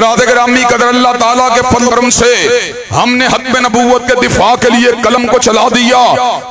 ग्रामी कदर अल्लाह ताला के फज़ल करम से हमने हत्म नबूवत के दिफा के लिए कलम को चला दिया,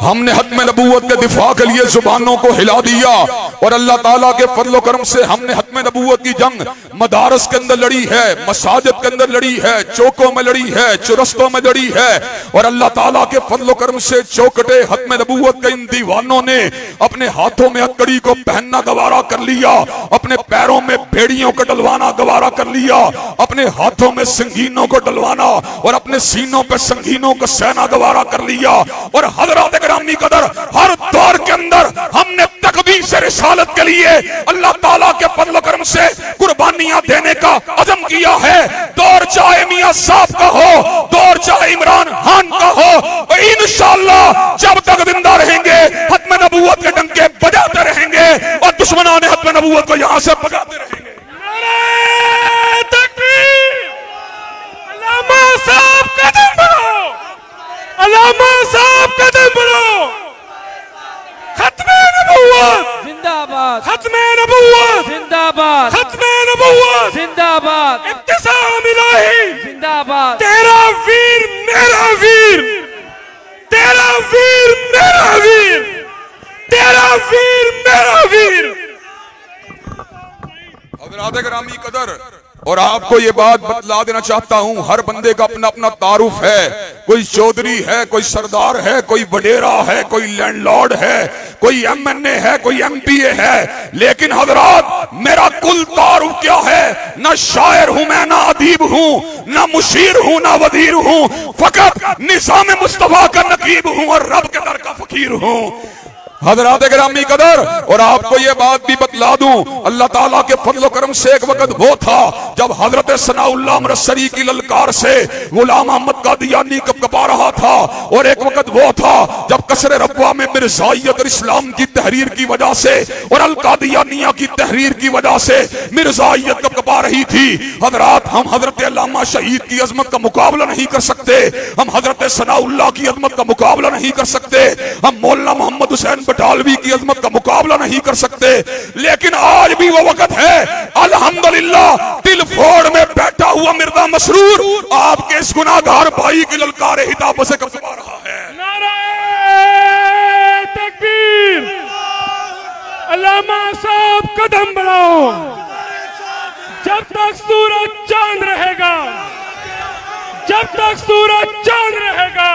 हमने हत्म नबूवत के दिफा के लिए जुबानों को हिला दिया। और अल्लाह ताला के फज़ल करम से हमने हत्म नबूवत की जंग मदारस के अंदर लड़ी है, मसाजिद के अंदर लड़ी है, चौकों में लड़ी है, चुरस्तों में लड़ी है। और अल्लाह ताला के फज़ल करम से चौकटे हत्म नबूवत के इन दीवानों ने अपने हाथों में हथकड़ी को पहनना गवारा कर लिया, अपने पैरों में भेड़ियों को डलवाना गवारा कर लिया, अपने हाथों में संगीनों को डलवाना और अपने सीनों पे संगीनों को सहना गवारा कर लिया। और हज़रात ग्रामी कदर हर दौर के अंदर हमने तकबीर से रिसालत के लिए अल्लाह ताला के फज़ल करम से कुर्बानियां देने का अज़म किया है। दौर चाहे मियां साहब का हो, दौर चाहे इमरान खान का हो, और इंशाअल्लाह जब तक जिंदा रहेंगे हत्म नबूवत के डंके बजाते रहेंगे और दुश्मनान हत्म नबूवत को यहां से भगाते रहेंगे। अल्लामा साहब कदम बढ़ाओ, अल्लामा साहब कदम बढ़ाओ। खत्मे नबूवत जिंदाबाद, खत्मे नबूवत जिंदाबाद, खत्मे नबूवत जिंदाबाद, इब्तिसाम इलाही जिंदाबाद। तेरा वीर मेरा वीर, तेरा वीर मेरा वीर, तेरा वीर मेरा वीर। हज़रात ग्रामी कदर और आपको ये बात बतला देना चाहता हूँ, हर बंदे का अपना अपना तारुफ है। कोई चौधरी है, कोई सरदार है, कोई वडेरा है, कोई लैंडलॉर्ड है, कोई एमएनए है, कोई एमपीए है। लेकिन हज़रात मेरा कुल तारुफ क्या है? ना शायर हूँ मैं, ना अदीब हूँ, ना मुशीर हूँ, ना वजीर हूँ, फकत निज़ाम मुस्तफा का नकीब हूँ और रब के दर का फकीर हूँ। हज़रात ग्रामी कदर और आपको ये बात भी बतला दूं, अल्लाह ताला के फज़ल करम से एक वक्त वो था जब हजरत सनाउल्लाह अमृतसरी की ललकार से गुलाम अहमद कादियानी कपकपा रहा था। और एक वक्त वो था जब कसरे रब्वा में मिर्जाइयत और इस्लाम की तहरीर की वजह से और अल कादियानिया की तहरीर की वजह से मिर्जाइयत कपकपा रही थी। हजरात हम हजरत अल्लामा शहीद की अजमत का मुकाबला नहीं कर सकते, हम हजरत सनाउल्लाह की अजमत का मुकाबला नहीं कर सकते, हम मौलाना मोहम्मद हुसैन बटालवी की अजमत का मुकाबला नहीं कर सकते। लेकिन आज भी वो वक्त है अल्हम्दुलिल्लाह, दिल फोड़ में बैठा हुआ मिर्जा मसरूर आपके इस गुनाहगार भाई की ललकारे हिताब से कपकपा रहा है। नारे तकबीर, अल्लामा साहब कदम बढ़ाओ। जब तक सूरज चांद रहेगा, जब तक सूरज चांद रहेगा,